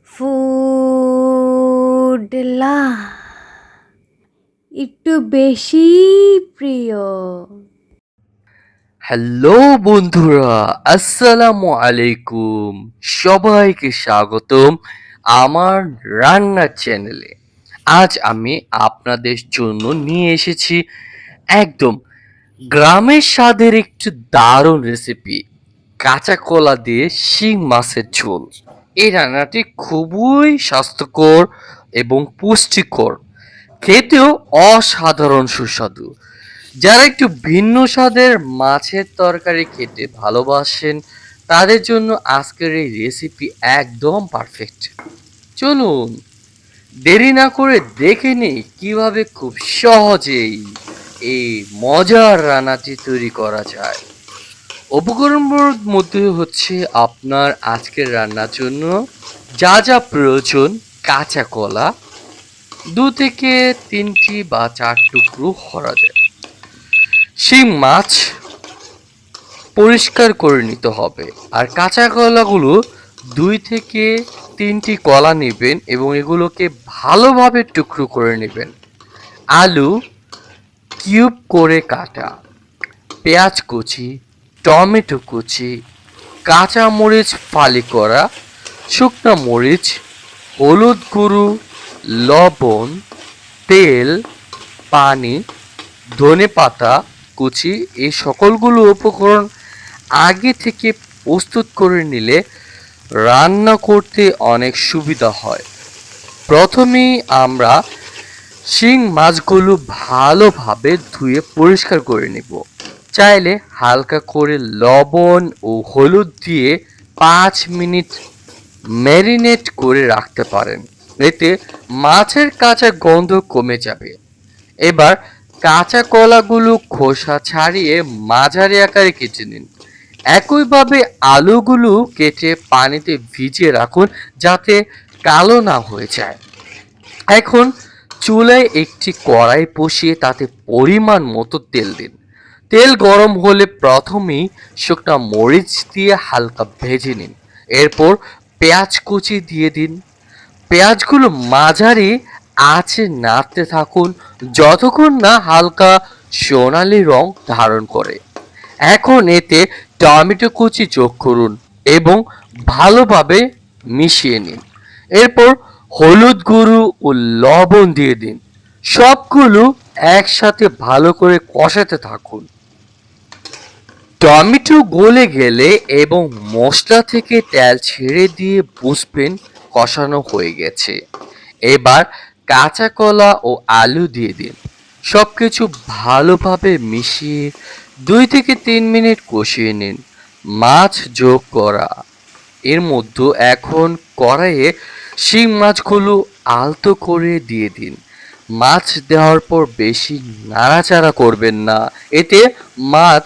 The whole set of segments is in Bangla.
ফুড একটু বেশি প্রিয়। হ্যালো বন্ধুরা, আসসালামু আলাইকুম। সবাইকে স্বাগতম আমার রান্নার চ্যানেলে। আজ আমি আপনাদের জন্য নিয়ে এসেছি একদম গ্রামের স্বাদের একটি দারুণ রেসিপি, কাঁচা কলা দিয়ে শিং মাছের ঝোল। এই রান্নাটি খুবই স্বাস্থ্যকর এবং পুষ্টিকর, খেতেও অসাধারণ সুস্বাদু। যারা একটু ভিন্ন স্বাদের মাছের তরকারি খেতে ভালোবাসেন, তাদের জন্য আজকের এই রেসিপি একদম পারফেক্ট। চলুন দেরি না করে দেখে নিই কিভাবে খুব সহজেই এই মজার রান্নাটি তৈরি করা যায়। উপকরণগুলোর মধ্যে হচ্ছে আপনার আজকের রান্নার জন্য যা যা প্রয়োজন: কাঁচা কলা 2 থেকে 3টি বা 4 টুকরো করা যায়, শিং মাছ পরিষ্কার করে নিতে হবে, আর কাঁচা কলাগুলো 2 থেকে 3টি কলা নেবেন এবং এগুলোকে ভালোভাবে টুকরো করে নেবেন। আলু কিউব করে কাটা, পেঁয়াজ কুচি, টমেটো কুচি, কাঁচা মরিচ ফালি করা, শুকনো মরিচ, হলুদ গুঁড়ো, লবণ, তেল, পানি, ধনেপাতা কুচি। এই সকলগুলো উপকরণ আগে থেকে প্রস্তুত করে নিলে রান্না করতে অনেক সুবিধা হয়। প্রথমেই আমরা শিং মাছগুলো ভালোভাবে ধুয়ে পরিষ্কার করে নেব। চাইলে হালকা করে লবণ ও হলুদ দিয়ে 5 মিনিট ম্যারিনেট করে রাখতে পারেন, এতে মাছের কাঁচা গন্ধ কমে যাবে। এবার কাঁচা কলাগুলো খোসা ছাড়িয়ে মাঝারি আকারে কেটে নিন। একইভাবে আলুগুলো কেটে পানিতে ভিজিয়ে রাখুন, যাতে কালো না হয়ে যায়। এখন চুলায় একটি কড়াই বসিয়ে তাতে পরিমাণ মতো তেল দিন। তেল গরম হলে প্রথমেই শুকনো মরিচ দিয়ে হালকা ভেজে নিন। এরপর পেঁয়াজ কুচি দিয়ে দিন। পেঁয়াজগুলো মাঝারি আঁচে নাড়তে থাকুন যতক্ষণ না হালকা সোনালি রং ধারণ করে। এখন এতে টমেটো কুচি যোগ করুন এবং ভালোভাবে মিশিয়ে নিন। এরপর হলুদ গুঁড়ো ও লবণ দিয়ে দিন। সবগুলো একসাথে ভালো করে কষাতে থাকুন। টমেটো গলে গেলে এবং মশলা থেকে তেল ছেড়ে দিয়ে বুঝবেন কষানো হয়ে গেছে। এবার কাঁচা কলা ও আলু দিয়ে দিন। সবকিছু ভালোভাবে মিশিয়ে 2 থেকে 3 মিনিট কষিয়ে নিন। মাছ যোগ করা, এর মধ্যে এখন কড়াইয়ে শিং মাছগুলো আলতো করে দিয়ে দিন। মাছ দেওয়ার পর বেশি নাড়াচাড়া করবেন না, এতে মাছ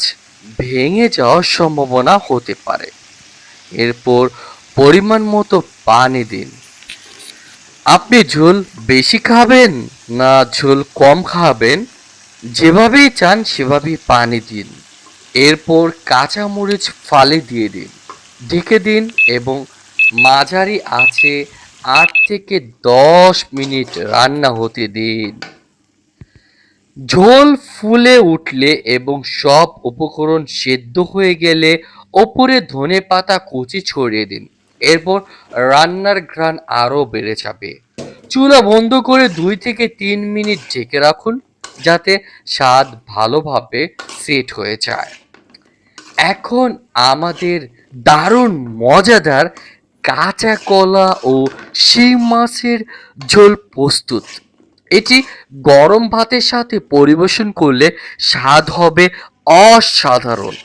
ভেঙে যাওয়ার সম্ভাবনা হতে পারে। এরপর পরিমাণ মতো পানি দিন। আপনি ঝোল বেশি খাবেন না ঝোল কম খাবেন, যেভাবেই চান সেভাবেই পানি দিন। এরপর কাঁচা মরিচ ফালি দিয়ে দিন, ঢেকে দিন এবং মাঝারি আঁচে 8 থেকে 10 মিনিট রান্না হতে দিন। ঝোল ফুলে উঠলে এবং সব উপকরণ সেদ্ধ হয়ে গেলে ওপরে ধনেপাতা কুচি ছড়িয়ে দিন। এরপর রান্নার ঘ্রাণ আরও বেড়ে যাবে। চুলা বন্ধ করে 2 থেকে 3 মিনিট ঢেকে রাখুন, যাতে স্বাদ ভালোভাবে সেট হয়ে যায়। এখন আমাদের দারুণ মজাদার কাঁচা কলা ও শিং মাছের ঝোল প্রস্তুত। এটি গরম ভাতের সাথে পরিবেশন করলে স্বাদ হবে অসাধারণ।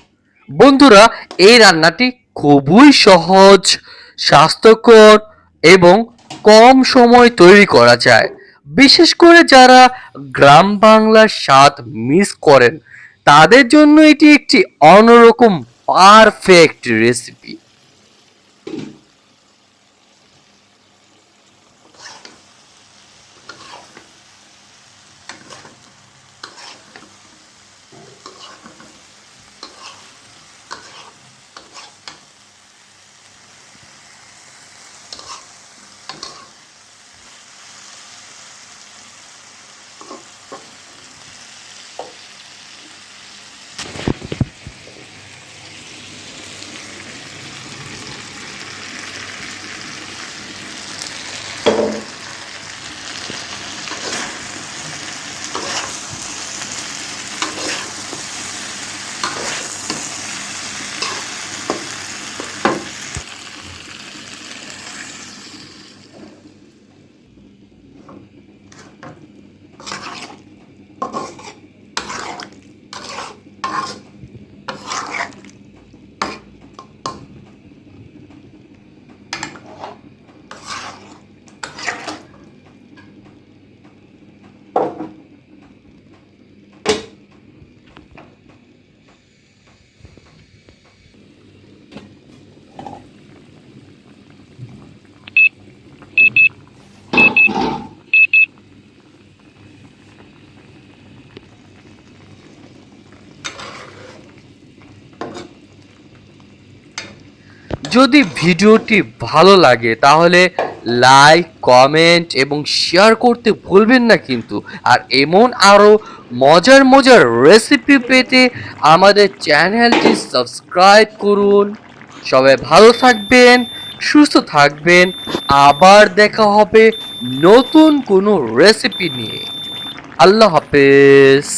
বন্ধুরা, এই রান্নাটি খুবই সহজ, স্বাস্থ্যকর এবং কম সময় তৈরি করা যায়। বিশেষ করে যারা গ্রাম বাংলার স্বাদ মিস করেন, তাদের জন্য এটি একটি অন্যরকম পারফেক্ট রেসিপি। যদি ভিডিওটি ভালো লাগে তাহলে লাইক কমেন্ট এবং শেয়ার করতে ভুলবেন না কিন্তু। আর এমন আরও মজার মজার রেসিপি পেতে আমাদের চ্যানেলটি সাবস্ক্রাইব করুন। সবাই ভালো থাকবেন, সুস্থ থাকবেন। আবার দেখা হবে নতুন কোনো রেসিপি নিয়ে। আল্লাহ হাফেজ।